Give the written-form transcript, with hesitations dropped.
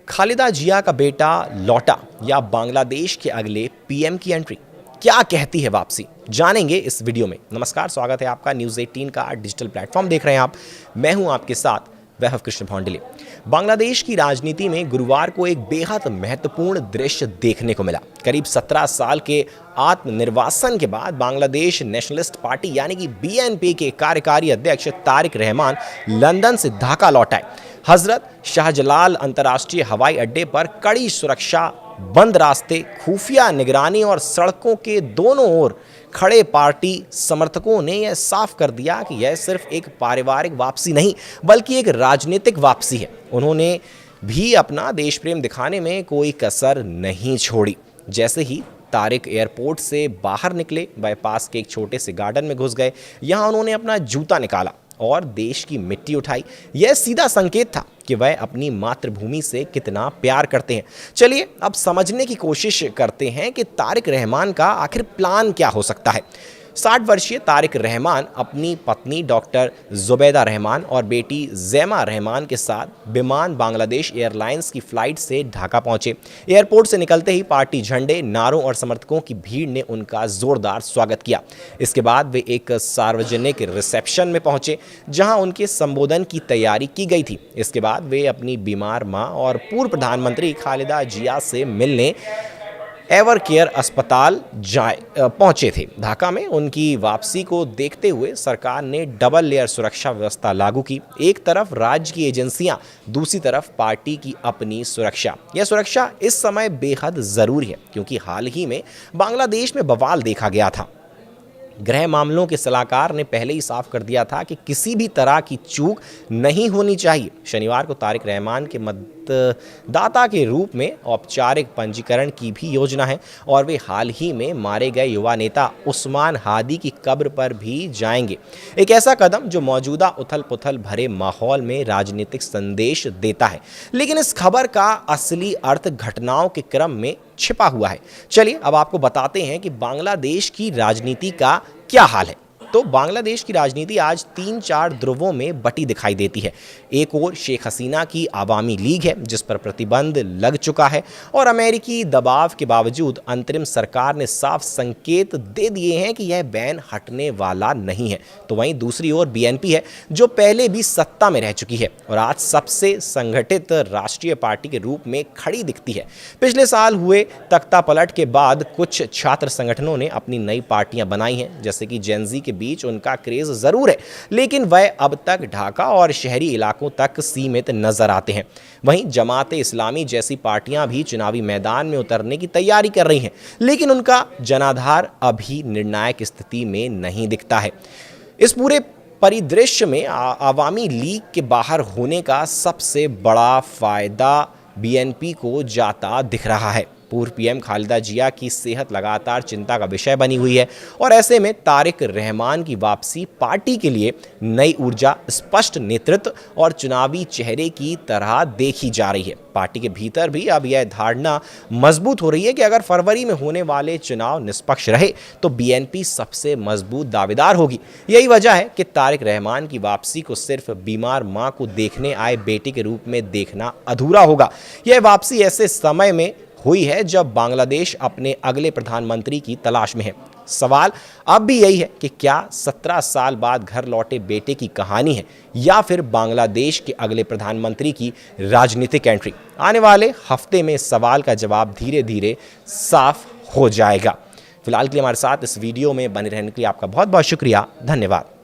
खालिदा जिया का बेटा लौटा या बांग्लादेश के अगले पीएम की एंट्री, क्या कहती है वापसी, जानेंगे इस वीडियो में। नमस्कार, स्वागत है आपका न्यूज़ 18 का डिजिटल प्लेटफॉर्म देख रहे हैं आप। मैं हूं आपके साथ वैभव कृष्ण भौंडले। बांग्लादेश की राजनीति में गुरुवार को एक बेहद महत्वपूर्ण दृश्य देखने को मिला। करीब 17 साल के आत्मनिर्वासन के बाद बांग्लादेश नेशनलिस्ट पार्टी यानी कि बीएनपी के कार्यकारी अध्यक्ष तारिक रहमान लंदन से ढाका लौट आए। हजरत शाहजलाल अंतर्राष्ट्रीय हवाई अड्डे पर कड़ी सुरक्षा, बंद रास्ते, खुफिया निगरानी और सड़कों के दोनों ओर खड़े पार्टी समर्थकों ने यह साफ कर दिया कि यह सिर्फ एक पारिवारिक वापसी नहीं बल्कि एक राजनीतिक वापसी है। उन्होंने भी अपना देश प्रेम दिखाने में कोई कसर नहीं छोड़ी। जैसे ही तारिक एयरपोर्ट से बाहर निकले, बाईपास के एक छोटे से गार्डन में घुस गए। यहाँ उन्होंने अपना जूता निकाला और देश की मिट्टी उठाई। यह सीधा संकेत था कि वह अपनी मातृभूमि से कितना प्यार करते हैं। चलिए अब समझने की कोशिश करते हैं कि तारिक रहमान का आखिर प्लान क्या हो सकता है। 60 वर्षीय तारिक रहमान अपनी पत्नी डॉक्टर जुबैदा रहमान और बेटी जैमा रहमान के साथ विमान बांग्लादेश एयरलाइंस की फ्लाइट से ढाका पहुंचे। एयरपोर्ट से निकलते ही पार्टी झंडे, नारों और समर्थकों की भीड़ ने उनका जोरदार स्वागत किया। इसके बाद वे एक सार्वजनिक रिसेप्शन में पहुंचे जहां उनके संबोधन की तैयारी की गई थी। इसके बाद वे अपनी बीमार मां और पूर्व प्रधानमंत्री खालिदा जिया से मिलने एवर केयर अस्पताल पहुंचे थे। ढाका में उनकी वापसी को देखते हुए सरकार ने डबल लेयर सुरक्षा व्यवस्था लागू की। एक तरफ राज्य की एजेंसियां, दूसरी तरफ पार्टी की अपनी सुरक्षा। यह सुरक्षा इस समय बेहद ज़रूरी है क्योंकि हाल ही में बांग्लादेश में बवाल देखा गया था। गृह मामलों के सलाहकार ने पहले ही साफ कर दिया था कि किसी भी तरह की चूक नहीं होनी चाहिए। शनिवार को तारिक रहमान के मतदाता के रूप में औपचारिक पंजीकरण की भी योजना है और वे हाल ही में मारे गए युवा नेता उस्मान हादी की कब्र पर भी जाएंगे। एक ऐसा कदम जो मौजूदा उथल पुथल भरे माहौल में राजनीतिक संदेश देता है। लेकिन इस खबर का असली अर्थ घटनाओं के क्रम में छिपा हुआ है। चलिए अब आपको बताते हैं कि बांग्लादेश की राजनीति का क्या हाल है। तो बांग्लादेश की राजनीति आज 3-4 ध्रुवों में बटी दिखाई देती है। एक ओर शेख हसीना की आवामी लीग है जिस पर प्रतिबंध लग चुका है और अमेरिकी दबाव के बावजूद अंतरिम सरकार ने साफ संकेत दे दिए हैं कि यह बैन हटने वाला नहीं है। तो वहीं दूसरी ओर बीएनपी है जो पहले भी सत्ता में रह चुकी है और आज सबसे संगठित राष्ट्रीय पार्टी के रूप में खड़ी दिखती है। पिछले साल हुए तख्ता पलट के बाद कुछ छात्र संगठनों ने अपनी नई पार्टियां बनाई हैं, जैसे कि जेनजी के बीच उनका क्रेज जरूर है लेकिन वह अब तक ढाका और शहरी इलाकों तक सीमित नजर आते हैं। वहीं जमाते इस्लामी जैसी पार्टियां भी चुनावी मैदान में उतरने की तैयारी कर रही हैं लेकिन उनका जनाधार अभी निर्णायक स्थिति में नहीं दिखता है। इस पूरे परिदृश्य में आवामी लीग के बाहर होने का सबसे बड़ा फायदा बीएनपी को जाता दिख रहा है। पूर्व पीएम खालिदा जिया की सेहत लगातार चिंता का विषय बनी हुई है और ऐसे में तारिक रहमान की वापसी पार्टी के लिए नई ऊर्जा, स्पष्ट नेतृत्व और चुनावी चेहरे की तरह देखी जा रही है। पार्टी के भीतर भी अब यह धारणा मजबूत हो रही है कि अगर फरवरी में होने वाले चुनाव निष्पक्ष रहे तो बीएनपी सबसे मजबूत दावेदार होगी। यही वजह है कि तारिक रहमान की वापसी को सिर्फ बीमार मां को देखने आए बेटे के रूप में देखना अधूरा होगा। यह वापसी ऐसे समय में हुई है जब बांग्लादेश अपने अगले प्रधानमंत्री की तलाश में है। सवाल अब भी यही है कि क्या 17 साल बाद घर लौटे बेटे की कहानी है या फिर बांग्लादेश के अगले प्रधानमंत्री की राजनीतिक एंट्री। आने वाले हफ्ते में इस सवाल का जवाब धीरे धीरे साफ हो जाएगा। फिलहाल के लिए हमारे साथ इस वीडियो में बने रहने के लिए आपका बहुत बहुत शुक्रिया। धन्यवाद।